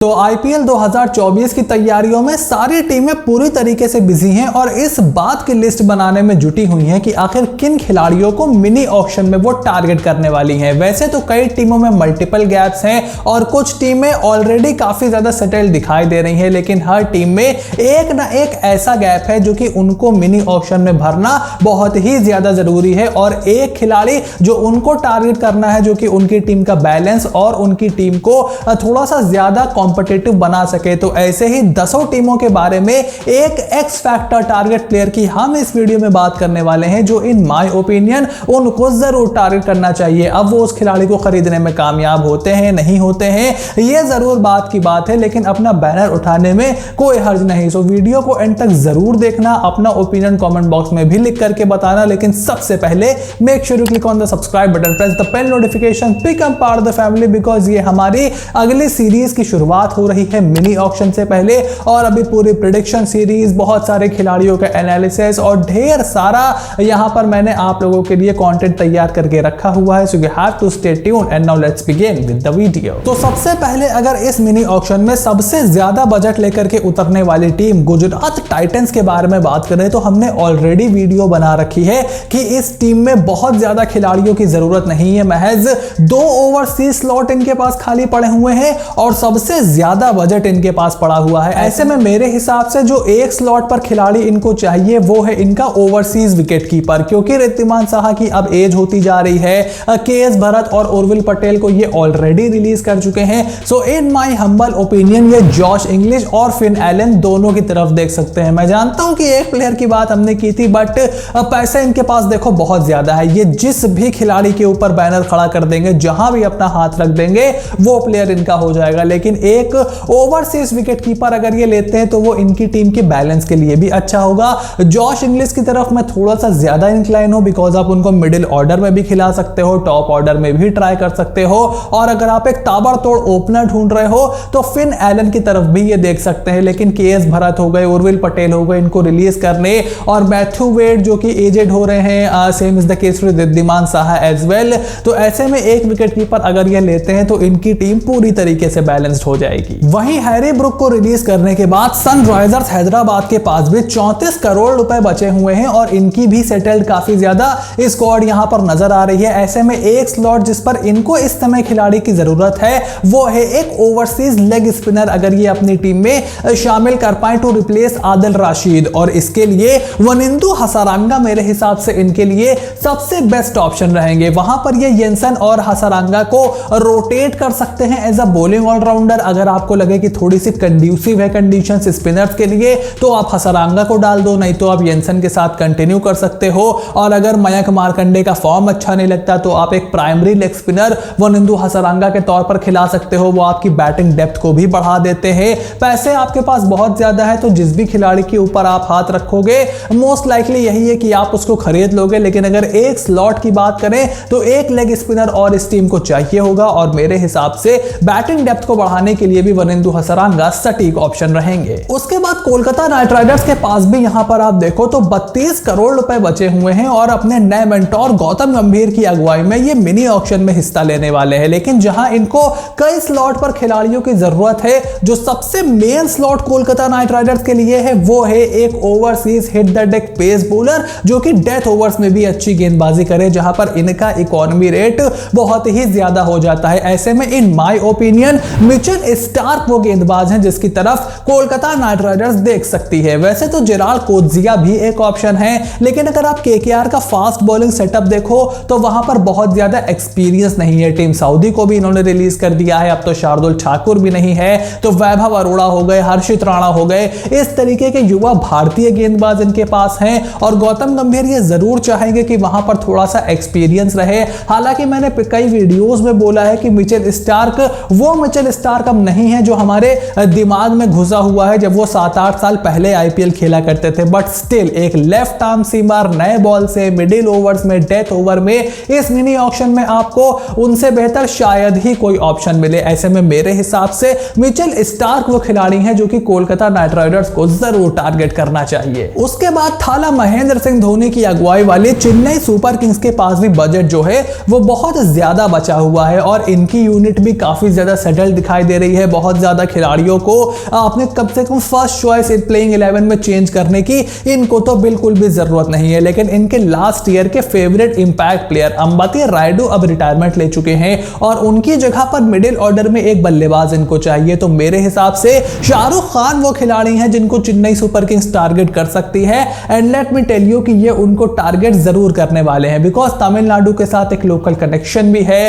तो आईपीएल 2024 की तैयारियों में सारी टीमें पूरी तरीके से बिजी हैं और इस बात की लिस्ट बनाने में जुटी हुई हैं कि आखिर किन खिलाड़ियों को मिनी ऑक्शन में वो टारगेट करने वाली हैं। वैसे तो कई टीमों में मल्टीपल गैप्स हैं और कुछ टीमें ऑलरेडी काफी ज्यादा सेटल्ड दिखाई दे रही हैं, लेकिन हर टीम में एक ना एक ऐसा गैप है जो कि उनको मिनी ऑक्शन में भरना बहुत ही ज्यादा जरूरी है और एक खिलाड़ी जो उनको टारगेट करना है जो कि उनकी टीम का बैलेंस और उनकी टीम को थोड़ा सा ज्यादा कॉम्पिटिटिव बना सके। तो ऐसे ही 10 टीमों के बारे में एक एक्स फैक्टर टारगेट प्लेयर की हम इस वीडियो में बात करने वाले हैं जो इन माय ओपिनियन उनको जरूर टारगेट करना चाहिए। अब वो उस खिलाड़ी को खरीदने में कामयाब होते हैं नहीं होते हैं ये जरूर बात की बात है, लेकिन अपना बैनर उठाने में कोई हर्ज नहीं। सो वीडियो को एंड तक जरूर देखना, अपना ओपिनियन कमेंट बॉक्स में भी लिख करके बताना, लेकिन सबसे पहले make sure you click on the subscribe button, press the bell notification, become part of the family, because ये हमारी अगली सीरीज की शुरुआत हो रही है मिनी ऑक्शन से पहले। और अभी पूरी प्रेडिक्शन सीरीज, बहुत सारे खिलाड़ियों का एनालिसिस और ढेर सारा यहां पर मैंने आप लोगों के लिए कंटेंट तैयार करके रखा हुआ है। So you have to stay tuned and now let's begin with the video. तो सबसे पहले अगर इस मिनी ऑक्शन में सबसे ज्यादा बजट लेकर के उतरने वाली टीम गुजरात टाइटंस के बारे में बात करें तो हमने ऑलरेडी वीडियो बना रखी है कि इस टीम में बहुत ज्यादा खिलाड़ियों की जरूरत नहीं है, महज 2 ओवरसीज स्लॉट इनके पास खाली पड़े हुए हैं और सबसे ज्यादा बजट इनके पास पड़ा हुआ है। ऐसे में मेरे हिसाब से जो एक स्लॉट पर खिलाड़ी इनको चाहिए वो है इनका ओवरसीज विकेट कीपर, क्योंकि रिद्धिमान साहा की अब एज होती जा रही है। केएस भरत और उर्विल पटेल को ये ऑलरेडी रिलीज कर चुके हैं। सो इन माय हम्बल ओपिनियन ये जॉश इंग्लिश और फिन एलन दोनों की तरफ देख सकते हैं। मैं जानता हूं कि एक प्लेयर की बात हमने की थी, बट पैसे इनके पास देखो बहुत ज्यादा है। ये जिस भी खिलाड़ी के ऊपर बैनर खड़ा कर देंगे, जहां भी अपना हाथ रख देंगे, वो प्लेयर इनका हो जाएगा। लेकिन एक ओवरसीज विकेट कीपर अगर ये लेते हैं तो वो इनकी टीम के बैलेंस के लिए भी अच्छा होगा। जॉश इंग्लिश की तरफ मैं थोड़ा सा ज्यादा इंक्लाइन हूं, बिकॉज आप उनको मिडिल ऑर्डर में भी खिला सकते हो, टॉप ऑर्डर में भी ट्राई कर सकते हो, और अगर आप एक ताबड़तोड़ ओपनर ढूंढ रहे हो तो फिन एलन की तरफ भी ये देख सकते हैं। लेकिन केएस भरत हो गए, उर्विल पटेल हो गए, इनको रिलीज करने, और मैथ्यू वेड जो कि एजेड हो रहे हैं, same is the case with Wriddhiman Saha as well. तो ऐसे में एक विकेट कीपर अगर ये लेते हैं तो इनकी टीम पूरी तरीके से बैलेंस्ड हो जाएगी। वहीं हैरी ब्रुक को रिलीज करने के बाद सनराइजर्स हैदराबाद के पास भी 34 करोड़ रुपए बचे हुए हैं और इनकी भी सेटल्ड काफी ज्यादा स्क्वाड यहां पर नजर आ रही है। ऐसे में एक स्लॉट जिस पर इनको इस समय खिलाड़ी की जरूरत है वो है एक ओवरसीज लेग स्पिनर, अगर ये अपनी टीम में शामिल कर पाए टू रिप्लेस आदिल राशिद, और इसके लिए वनिंदु हसारंगा मेरे हिसाब से इनके लिए सबसे बेस्ट ऑप्शन रहेंगे। वहां पर ये येंसन और हसारंगा को रोटेट कर सकते हैं एज अ बॉलिंग ऑलराउंडर। अगर आपको लगे कि थोड़ी सी कंड्यूसिव है कंडीशंस स्पिनर्स के लिए तो आप हसारंगा को डाल दो, नहीं तो आप येंसन के साथ कंटिन्यू कर सकते हो। और अगर मयंक मार्कंडे का फॉर्म अच्छा नहीं लगता तो आप एक primary leg spinner Wanindu Hasaranga के तौर पर खिला सकते हो, वो आपकी बैटिंग डेप्थ को भी बढ़ा देते हैं। पैसे आपके पास बहुत ज्यादा है तो जिस भी खिलाड़ी के ऊपर आप हाथ रखोगे मोस्ट लाइकली यही है कि आप उसको खरीद लोगे। लेकिन अगर एक स्लॉट की बात करें तो एक लेग स्पिनर और इस टीम को चाहिए होगा, और मेरे हिसाब से बैटिंग डेप्थ को बढ़ाने के लिए भी वनिंदु हसारंगा सटीक ऑप्शन रहेंगे। उसके बाद कोलकाता नाइट राइडर्स के पास भी यहां पर आप देखो तो 32 करोड़ रुपए बचे हुए हैं और अपने नए मेंटोर गौतम गंभीर की अगुवाई में ये मिनी ऑक्शन में हिस्सा लेने वाले हैं। लेकिन जहां इनको कई स्लॉट पर खिलाड़ियों की जरूरत है, जो सबसे main slot Kolkata Knight Riders के लिए है वो है एक overseas hit the deck pace bowler जो कि डेथ ओवर्स में भी अच्छी गेंदबाजी करे, जहां पर इनका इकोनॉमी रेट बहुत ही ज्यादा हो जाता है। ऐसे में in my opinion Mitchell Starc वो गेंदबाज हैं जिसकी तरफ कोलकाता नाइट राइडर्स देख सकती है। वैसे तो जेराल्ड कोज्जिया भी एक ऑप्शन है, लेकिन अगर आप केकेआर का फास्ट बॉलिंग सेटअप देखो तो वहां पर बहुत ज्यादा एक्सपीरियंस नहीं है। टीम सऊदी को भी इन्होंने रिलीज कर दिया है, अब तो शार्दुल ठाकुर भी नहीं है, तो वैभव अरोड़ा हो गए, हर्षित राणा हो गए, इस तरीके के युवा भारतीय गेंदबाज इनके पास हैं। और गौतम गंभीर ये जरूर चाहेंगे कि वहां पर थोड़ा सा एक्सपीरियंस रहे। हालांकि मैंने कई वीडियोस में बोला है कि मिचेल स्टार्क वो मिचेल स्टार्क अब नहीं है जो हमारे दिमाग में घुसा हुआ है जब वो 7-8 साल पहले आईपीएल खेला करते थे, बट स्टिल एक लेफ्ट आर्म सीमर नए बॉल से मिडिल ओवर्स में डेथ ओवर में इस मिनी ऑक्शन में आपको उनसे बेहतर शायद ही कोई ऑप्शन मिले। ऐसे में मेरे हिसाब से मिचेल स्टार्क वो खिलाड़ी हैं जो कि कोलकाता नाइट राइडर्स को जरूर टारगेट करना चाहिए। उसके बाद थाला महेंद्र सिंह धोनी की अगुवाई वाली चेन्नई सुपर किंग्स के पास भी बजट जो है वो बहुत ज्यादा बचा हुआ है और इनकी यूनिट भी काफी ज्यादा सेटल दिखाई दे रही गई है बहुत ज्यादा खिलाड़ियों को अपने कम से कम फर्स्ट चॉइस प्लेइंग 11 में चेंज करने की इनको तो बिल्कुल भी जरूरत नहीं है। लेकिन इनके लास्ट ईयर के favourite impact player Ambati Rayudu अब रिटायरमेंट ले चुके हैं और उनकी जगह पर मिडिल ऑर्डर में एक बल्लेबाज इनको चाहिए। तो मेरे हिसाब से शाहरुख खान वो खिलाड़ी हैं जिनको चेन्नई सुपर किंग्स टारगेट कर सकती है। And let me tell you कि ये उनको टारगेट जरूर करने वाले हैं बिकॉज तमिलनाडु के साथ एक लोकल कनेक्शन भी है।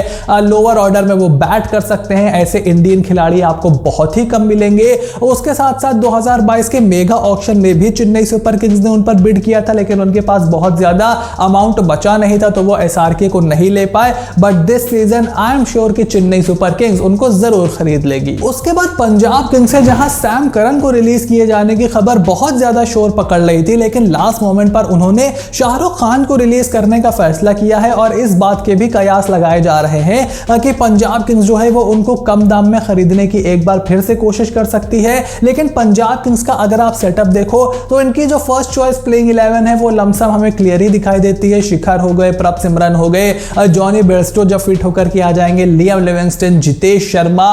लोअर ऑर्डर में वो बैट कर सकते हैं। ऐसे इंडियन खिलाड़ी आपको बहुत ही कम मिलेंगे। उसके साथ साथ 2022 के मेगा ऑक्शन में भी चेन्नई सुपर किंग्स ने उन पर बिड किया था लेकिन उनके पास बहुत ज्यादा अमाउंट बचा नहीं था तो वो एसआरके को नहीं ले पाए। But this season I am sure कि चेन्नई सुपर किंग्स उनको जरूर खरीद लेगी। उसके बाद पंजाब किंग्स है जहां सैम करन को रिलीज किए जाने की खबर बहुत ज्यादा शोर पकड़ रही थी लेकिन लास्ट मोमेंट पर उन्होंने शाहरुख खान को रिलीज करने का फैसला किया है और इस बात के भी कयास लगाए जा रहे हैं कि पंजाब किंग्स जो है वो उनको कम दाम में खरीदने की एक बार फिर से कोशिश कर सकती है। लेकिन पंजाब किंग्स का अगर आप सेटअप देखो तो इनकी जो फर्स्ट चॉइस प्लेइंग 11 है वो लमसम हमें क्लियर ही दिखाई देती है। शिखर हो गए, प्रभ सिमरन हो गए, जॉनी बेयरस्टो जब फिट होकर के आ जाएंगे, Liam Livingstone, Jitesh Sharma,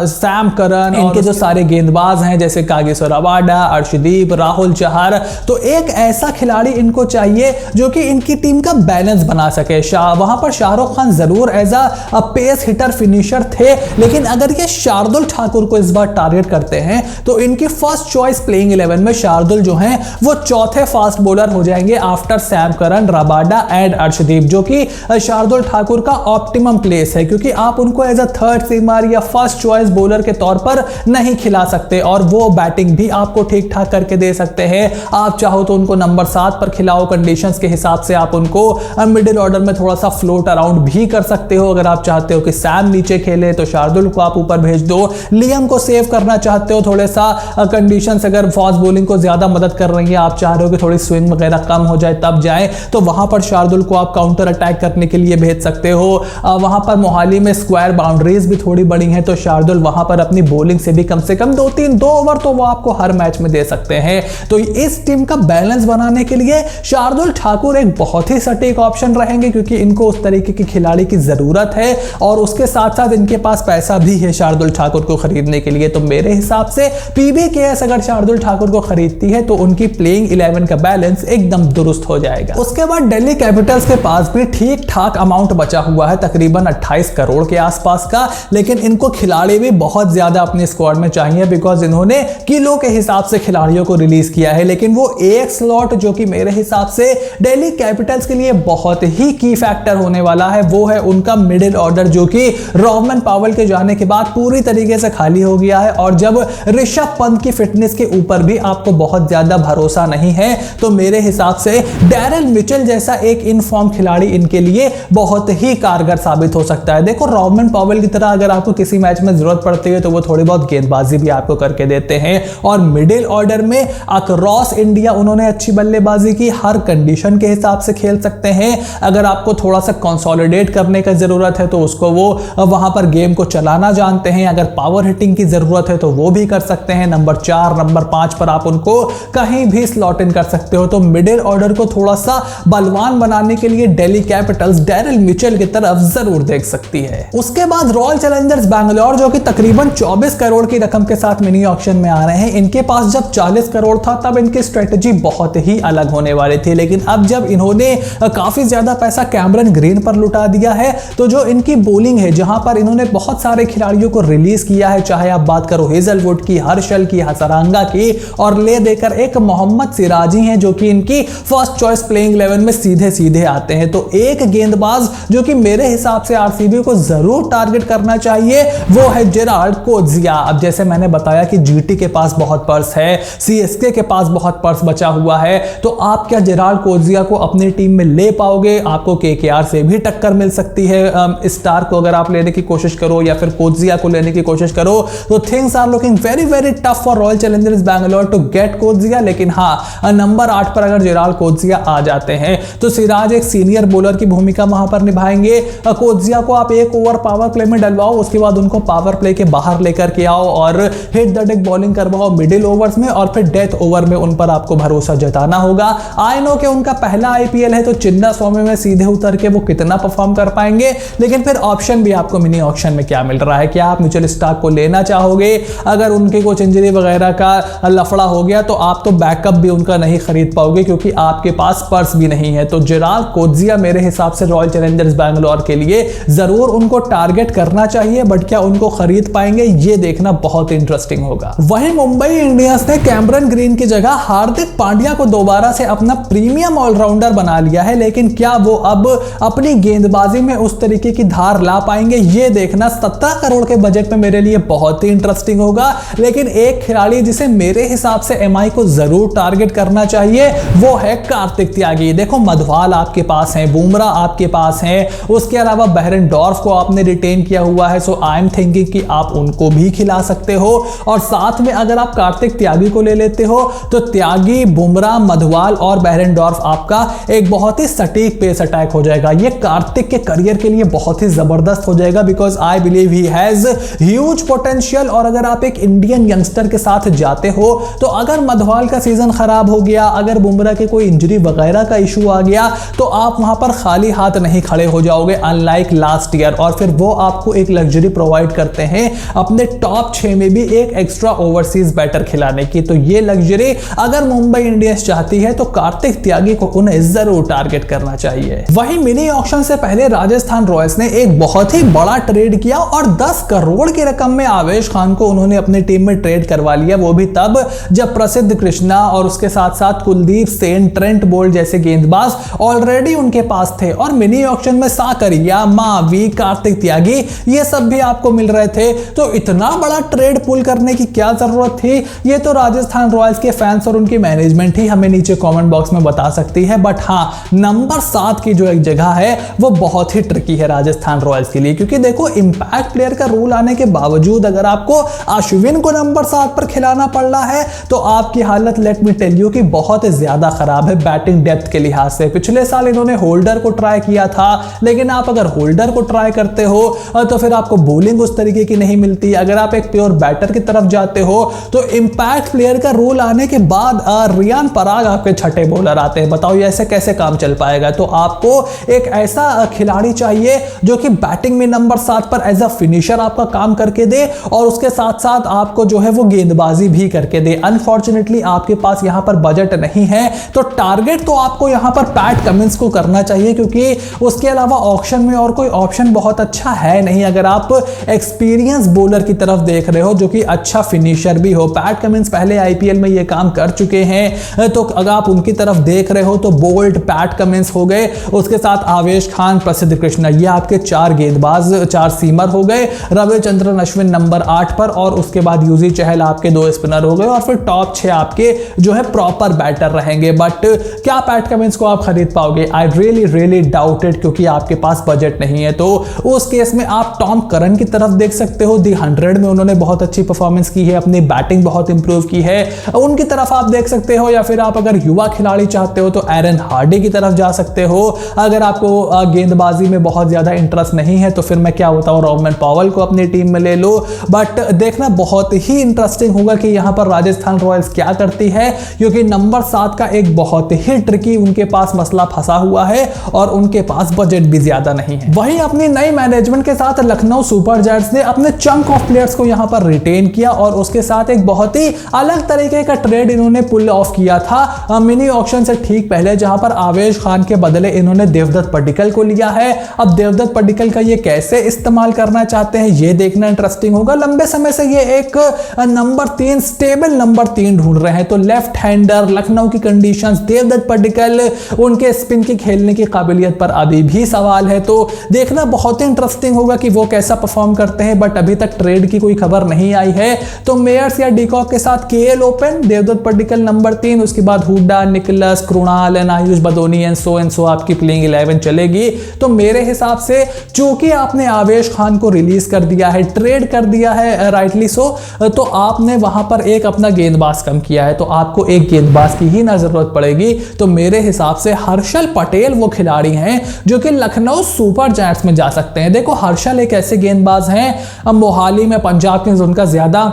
Sam Curran, इनके जो सारे गेंदबाज हैं जैसे कागिसो रबाडा, अर्शदीप, राहुल चहर। तो एक ऐसा खिलाड़ी इनको चाहिए जो कि इनकी टीम का बैलेंस बना सके। वहां पर शाहरुख खान जरूर as a pace hitter finisher थे लेकिन अगर ये शार्दुल ठाकुर को इस बार टारगेट करते हैं तो इनकी फर्स्ट चॉइस प्लेइंग 11 में शार्दुल जो हैं वो चौथे फास्ट बॉलर हो जाएंगे after Sam Curran, Rabada and Arshdeep, जो कि शार्दुल ठाकुर का ऑप्टिमम प्लेस है क्योंकि आप उनको एज अ थर्ड सीमर या फर्स्ट चॉइस बॉलर के तौर पर नहीं खिला सकते और वो बैटिंग भी आपको ठीक ठाक करके दे सकते हैं। आप चाहो तो उनको नंबर 7 पर खिलाओ, कंडीशंस के हिसाब से आप उनको मिडिल ऑर्डर में थोड़ा सा फ्लोट अराउंड भी कर सकते हो। अगर आप चाहते हो कि सैम नीचे खेले तो शार्दुल को आप ऊपर भेज दो। लियम को सेव करना चाहते हो, थोड़े सा कंडीशंस अगर फास्ट बॉलिंग को ज्यादा मदद कर रही है, आप चाह रहे हो कि थोड़ी स्विंग वगैरह कम हो जाए तब जाए तो वहां पर शार्दुल को आप काउंटर अटैक करने के लिए भेज सकते हो। वहां पर मोहाली में स्क्वायर बाउंड्रीज भी थोड़ी बड़ी हैं तो शार्दुल वहां पर अपनी बॉलिंग से भी कम से कम 2 ओवर तो वो आपको हर मैच में दे सकते हैं। तो इस टीम का बैलेंस बनाने के लिए शार्दुल ठाकुर एक बहुत ही सटीक ऑप्शन रहेंगे क्योंकि इनको उस तरीके के खिलाड़ी की जरूरत है और उसके साथ साथ इनके पास पैसा भी है शार्दुल ठाकुर को खरीदने के लिए। तो मेरे हिसाब से पीबीकेएस अगर शार्दुल ठाकुर को खरीदती है तो उनकी प्लेइंग 11 का बैलेंस एकदम दुरुस्त हो जाएगा। उसके बाद दिल्ली कैपिटल्स के पास भी ठीक ठाक अमाउंट बचा हुआ है, तकरीबन 28 करोड़ के आसपास का, लेकिन इनको खिलाड़ी भी बहुत ज्यादा अपने स्क्वाड में चाहिए बिकॉज इन्होंने किलो के हिसाब से खिलाड़ियों को रिलीज किया है। लेकिन वो एक स्लॉट जो कि मेरे हिसाब से दिल्ली कैपिटल्स के लिए बहुत ही की फैक्टर होने वाला है वो है उनका मिडिल ऑर्डर, जो कि रोहमन पावेल के जाने के बाद पूरी तरीके से खाली हो गया है और जब ऋषभ पंत की फिटनेस के ऊपर भी आपको बहुत ज्यादा भरोसा नहीं है तो मेरे हिसाब से डैरेल मिचेल जैसा एक इनफॉर्म खिलाड़ी इनके लिए बहुत ही कारगर साबित हो सकता है। देखो रोहमन पावेल की तरह अगर आपको किसी मैच में जरूरत पड़ती है तो वो थोड़ी बहुत गेंदबाजी भी आपको करके देते हैं और मिडिल ऑर्डर में अक्रॉस इंडिया उन्होंने अच्छी बल्लेबाजी की, हर कंडीशन के हिसाब से खेल सकते हैं। अगर आपको थोड़ा सा कंसोलिडेट करने का जरूरत है तो उसको वो वहां पर गेम को चलाना जानते हैं। अगर पावर हिटिंग की जरूरत है तो वो भी कर सकते हैं। नंबर 4 नंबर 5 पर आप उनको कहीं भी स्लॉट इन कर सकते हो। तो मिडिल ऑर्डर को थोड़ा सा बलवान बनाने के लिए दिल्ली कैपिटल्स डैरेल मिचेल की तरफ जरूर देख सकती है। उसके बाद रॉयल चैलेंजर्स बैंगलोर जो कि तकरीबन 24 करोड़ की रकम के साथ मिनी ऑक्शन में आ रहे हैं, इनके पास जब 40 करोड़ था तब इनकी स्ट्रेटेजी बहुत ही अलग होने वाली थी। लेकिन अब जब इन्होंने काफी ज्यादा पैसा कैमरन ग्रीन पर लुटा दिया है तो जो इनकी बॉलिंग है जहां पर इन्होंने बहुत सारे खिलाड़ियों को रिलीज किया है, चाहे आप बात करो हेजलवुड की, हर्षल की, हसरंगा की और ले देकर एक मोहम्मद सिराजी हैं जो कि इनकी फर्स्ट चॉइस प्लेइंग 11 में सीधे सीधे आते हैं। तो एक गेंदबाज जो कि मेरे हिसाब से आरसीबी को जरूर टारगेट करना चाहिए वो है जेराल्ड कोज्जिया। अब जैसे मैंने बताया कि जीटी के पास बहुत पर्स है, सीएसके के पास बहुत पर्स बचा हुआ है, तो आप क्या जेराल्ड कोज्जिया को अपनी टीम में ले पाओगे? आपको केकेआर से भी टक्कर मिल सकती है। स्टार को अगर आप लेने की कोशिश करो या फिर कोज्जिया को लेने की कोशिश करो तो things are looking very very tough for Royal Challengers Bangalore to get कोज्जिया। लेकिन हाँ, नंबर 8 पर अगर जेराल्ड कोज्जिया आ जाते हैं तो सिराज एक सीनियर बॉलर की भूमिका वहां पर निभाएंगे। कोज्जिया को आप एक ओवर पावर प्ले में डलवाओ, उसके बाद उनको पावर प्ले के बाहर लेकर के आओ और हिट द डेक बॉलिंग करवाओ मिडिल ओवर्स में और फिर डेथ ओवर में उन पर आपको भरोसा जताना होगा। आई नो कि उनका पहला आईपीएल है तो चिन्ना स्वामी में सीधे उतर के वो कितना परफॉर्म कर पाएंगे, लेकिन फिर ऑप्शन भी आपको मिनी ऑक्शन में क्या मिल रहा है? क्या आप म्यूचुअल स्टॉक को लेना चाहोगे। अगर उनके कुछ इंजरी वगैरह का लफड़ा हो गया तो आप तो बैकअप भी उनका नहीं खरीद पाओगे क्योंकि आपके पास पर्स भी नहीं है। तो जेराल्ड कोज्जिया मेरे हिसाब से रॉयल चैलेंजर्स बैंगलोर के लिए जरूर उनको टारगेट करना चाहिए, बट क्या उनको खरीद पाएंगे ये देखना बहुत इंटरेस्टिंग होगा। वहीं मुंबई इंडियंस ने कैमरन ग्रीन की जगह हार्दिक पांड्या को दोबारा से अपना प्रीमियम ऑलराउंडर बना लिया है, लेकिन क्या वो अब अपनी गेंदबाजी में उस तरीके की धार ला पाएंगे ये देखना 17 करोड़ के बजट में मेरे लिए बहुत ही इंटरेस्टिंग होगा। लेकिन एक खिलाड़ी जिसे मेरे हिसाब से एमआई को जरूर टारगेट करना चाहिए वो है कार्तिक त्यागी। देखो मधवाल आपके पास है, बुमराह आपके पास है, उसके अलावा बेहरेनडोर्फ को आपने रिटेन किया हुआ है, सो आई एम थिंकिंग कि आप उनको भी खिला सकते हो। और साथ में अगर आप कार्तिक त्यागी को ले लेते हो तो त्यागी, बुमराह, मधवाल और बेहरेनडोर्फ आपका एक बहुत ही सटीक पेस अटैक हो जाएगा। ये कार्तिक के करियर के लिए बहुत ही जबरदस्त हो जाएगा because I believe he has huge potential. और अगर आप एक इंडियन यंगस्टर के साथ जाते हो तो अगर मधवाल का सीजन खराब हो गया, अगर बुमराह के कोई इंजरी वगैरह का इशू आ गया तो आप वहां पर खाली हाथ नहीं खड़े हो जाओगे अनलाइक लास्ट ईयर। और फिर वो आपको एक लग्जरी प्रोवाइड करते हैं अपने टॉप 6 में भी एक एक्स्ट्रा ओवरसीज बैटर खिलाने की। तो ये लग्जरी अगर मुंबई इंडियंस चाहती है तो कार्तिक त्यागी को उन्हें जरूर टारगेट करना चाहिए। वहीं मिनी ऑक्शन से पहले राजस्थान रॉयल्स ने एक बहुत ही बड़ा ट्रेड किया और 10 करोड़ की रकम में आवेश खान को उन्होंने अपनी टीम में ट्रेड करवा लिया, वो भी तब जब प्रसिद्ध कृष्णा और उसके साथ साथ कुलदीप सेन, ट्रेंट बोल्ट जैसे गेंदबाज ऑलरेडी उनके पास थे। और मिनी ऑक्शन में साकरिया, मावी, कार्तिक त्यागी ये सब भी आपको मिल रहे थे। तो इतना बड़ा ट्रेड पुल करने की क्या जरूरत थी, ये तो राजस्थान रॉयल्स के फैंस और उनकी मैनेजमेंट ही हमें नीचे कमेंट बॉक्स में बता सकती है। बट हाँ, नंबर 7 की जो एक जगह है वो बहुत ही ट्रिकी है राजस्थान रॉयल्स के लिए, क्योंकि देखो इंपैक्ट प्लेयर का रूल आने के बावजूद अगर आपको अश्विन को नंबर 7 पर खिलाना पड़ रहा है तो आपकी हालत लेट मी टेल यू कि बहुत ज्यादा खराब है बैटिंग डेप्थ के लिहाज से। पिछले साल इन्होंने होल्डर को ट्राई किया था, लेकिन आप अगर होल्डर को ट्राई करते हो तो फिर आपको बॉलिंग उस तरीके की नहीं मिलती। अगर आप एक प्योर बैटर की तरफ जाते हो तो इंपैक्ट प्लेयर का रूल आने के बाद रियान पराग आपके छठे बॉलर आते हैं। बताओ ये ऐसे कैसे काम चल पाएगा। तो आपको एक ऐसा खिलाड़ी चाहिए जो कि बैटिंग में नंबर 7 पर एज अ फिनिशर आपका काम करके दे और उसके साथ साथ आपको जो है वो गेंदबाजी भी करके दे। अनफॉर्चुनेटली आपके पास यहां पर बजट नहीं है, तो टारगेट तो आपको यहां पर पैट कमिंस को करना चाहिए क्योंकि उसके अलावा ऑक्शन में और कोई ऑप्शन बहुत अच्छा है नहीं। अगर आप एक्सपीरियंस बॉलर की तरफ देख रहे हो जो कि अच्छा फिनिशर भी हो, पैट कमिंस पहले आईपीएल में ये काम कर चुके हैं, तो अगर आप उनकी तरफ देख रहे हो तो बोल्ट, पैट कमिंस हो गए, उसके साथ आवेश खान, प्रसिद्ध कृष्णा, ये आपके 4 गेंदबाज, 4 सीमर हो गए। रविचंद्रन अश्विन नंबर 8 पर और उसके बाद यूजी चहल आपके 2 स्पिनर हो गए और फिर टॉप 6 आपके जो है प्रॉपर बैटर रहेंगे। बट क्या पैट कमिंस को आप खरीद पाओगे? आई रियली डाउटेड, क्योंकि आपके पास बजट नहीं है। तो उस केस में आप टॉम करन की तरफ देख सकते हो, दी 100 में उन्होंने बहुत अच्छी परफॉर्मेंस की है, अपनी बैटिंग बहुत इंप्रूव की है, उनकी तरफ आप देख सकते हो। या फिर आप अगर युवा खिलाड़ी चाहते हो तो एरन हार्डी की तरफ जा सकते हो। अगर आपको गेंदबाजी में बहुत ज्यादा इंटरेस्ट नहीं है तो फिर मैं क्या बताऊं, रोमन पॉवेल को अपनी टीम में ले लो। बट देखना बहुत ही इंटरेस्टिंग होगा कि यहां पर राजस्थान रॉयल्स क्या करती है, क्योंकि नंबर 7 का एक बहुत ही ट्रिकी उनके पास मसला फंसा हुआ है और उनके पास बजट भी ज्यादा नहीं है। वहीं अपनी नई मैनेजमेंट के साथ लखनऊ सुपर जायंट्स ने अपने चंक ऑफ प्लेयर्स को यहां पर रिटेन किया और उसके साथ एक बहुत ही अलग तरीके का ट्रेड इन्होंने पुल ऑफ किया था मिनी ऑक्शन से ठीक पहले, जहां पर आवेश खान के बदले इन्होंने देवदत्त पडिक्कल को लिया है। अब देवदत्त पडिक्कल का ये कैसे इस्तेमाल करना चाहते हैं ये देखना इंटरेस्टिंग होगा। लंबे समय से ये एक नंबर 3 स्टेबल नंबर 3 ढूंढ रहे हैं, तो लेफ्ट हैंडर, लखनऊ की कंडीशंस, देवदत्त पडिक्कल, उनके स्पिन की खेलने की काबिलियत पर अभी भी सवाल है। तो देखना बहुत ही इंटरेस्टिंग होगा कि वो कैसा परफॉर्म करते हैं। बट अभी तक ट्रेड की कोई खबर नहीं आई है, तो मेयर्स या डिकॉक के साथ K L open, Devdutt Padikkal number 3, उसके बाद Hooda, Nicholas, Krunal and Ayush Badoni and so आपकी प्लेइंग 11 चलेगी। तो मेरे हिसाब से चूंकि आपने आवेश खान को रिलीज कर दिया है, ट्रेड कर दिया है राइटली सो, तो आपने वहां पर एक अपना गेंदबाज कम किया है, तो आपको एक गेंदबाज की ही ना जरूरत पड़ेगी। तो मेरे हिसाब से हर्षल पटेल वो खिलाड़ी हैं जो कि लखनऊ सुपर जायंट्स में जा सकते हैं। देखो हर्षल एक ऐसे गेंदबाज हैं, अब मोहाली में पंजाब किंग्स उनका ज्यादा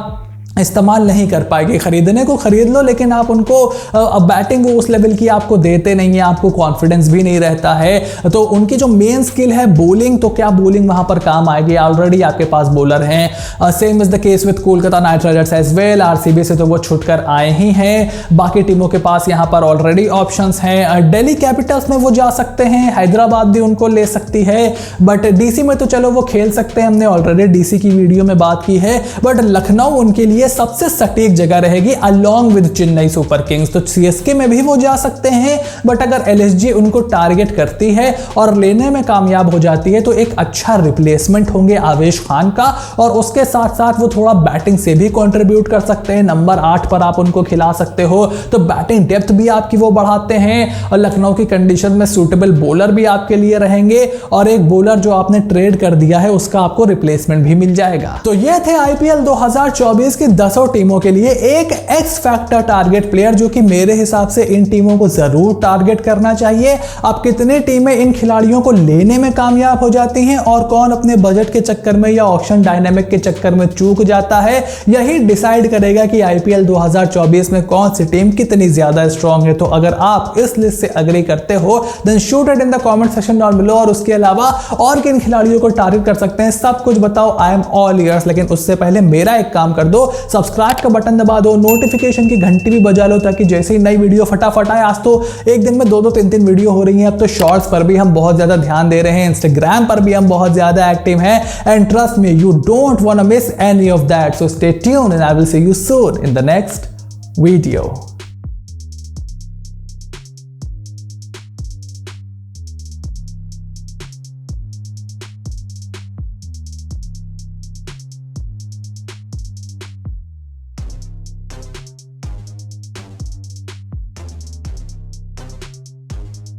इस्तेमाल नहीं कर पाएगी। खरीदने को खरीद लो, लेकिन आप उनको बैटिंग वो उस लेवल की आपको देते नहीं है, आपको कॉन्फिडेंस भी नहीं रहता है। तो उनकी जो मेन स्किल है बॉलिंग, तो क्या बॉलिंग वहां पर काम आएगी? ऑलरेडी आपके पास बॉलर हैं। Same is the case with Kolkata Knight Riders as well. RCB से तो वो छुटकर आए ही हैं, बाकी टीमों के पास यहां पर ऑलरेडी ऑप्शंस हैं। दिल्ली कैपिटल्स में वो जा सकते हैं, हैदराबाद भी उनको ले सकती है, बट डीसी में तो चलो वो खेल सकते हैं, हमने ऑलरेडी डीसी की वीडियो में बात की है। बट लखनऊ उनके लिए सबसे सटीक जगह रहेगी along with Chennai super Kings. तो सीएसके में भी वो जा सकते हैं, बट अगर एलएसजी उनको टारगेट करती है और लेने में कामयाब हो जाती है तो एक अच्छा रिप्लेसमेंट होंगे आवेश खान का, और उसके साथ साथ वो थोड़ा बैटिंग से भी कंट्रीब्यूट कर सकते हैं। नंबर 8 पर आप उनको खिला सकते हो, तो बैटिंग डेप्थ भी आपकी वो बढ़ाते हैं, और लखनऊ की कंडीशन में सूटेबल बॉलर भी आपके लिए रहेंगे, और एक बॉलर जो आपने ट्रेड कर दिया है उसका आपको रिप्लेसमेंट भी मिल जाएगा। तो ये थे आईपीएल 2024 की 10 टीमों के लिए एक एक्स फैक्टर टारगेट प्लेयर, जो कि मेरे हिसाब से इन टीमों को जरूर टारगेट करना चाहिए। अब कितनी टीमें इन खिलाड़ियों को लेने में कामयाब हो जाती हैं और कौन अपने बजट के चक्कर में या ऑक्शन डायनामिक के चक्कर में चूक जाता है, यही डिसाइड करेगा कि आईपीएल 2024 में कौन सी टीम कितनी ज्यादा स्ट्रांग है। तो अगर आप इस लिस्ट से एग्री करते हो then shoot it in the comment section down below, और उसके अलावा और किन खिलाड़ियों को टारगेट कर सकते हैं सब कुछ बताओ। I am all years. लेकिन उससे पहले मेरा एक काम कर दो, सब्सक्राइब का बटन दबा दो, नोटिफिकेशन की घंटी भी बजा लो, ताकि जैसे ही नई वीडियो फटाफट आए। आज तो एक दिन में 2-2 3-3 वीडियो हो रही हैं। अब तो शॉर्ट्स पर भी हम बहुत ज्यादा ध्यान दे रहे हैं, इंस्टाग्राम पर भी हम बहुत ज्यादा एक्टिव हैं, and trust me you don't want to miss any of that. So stay tuned and I will see you soon in the next video.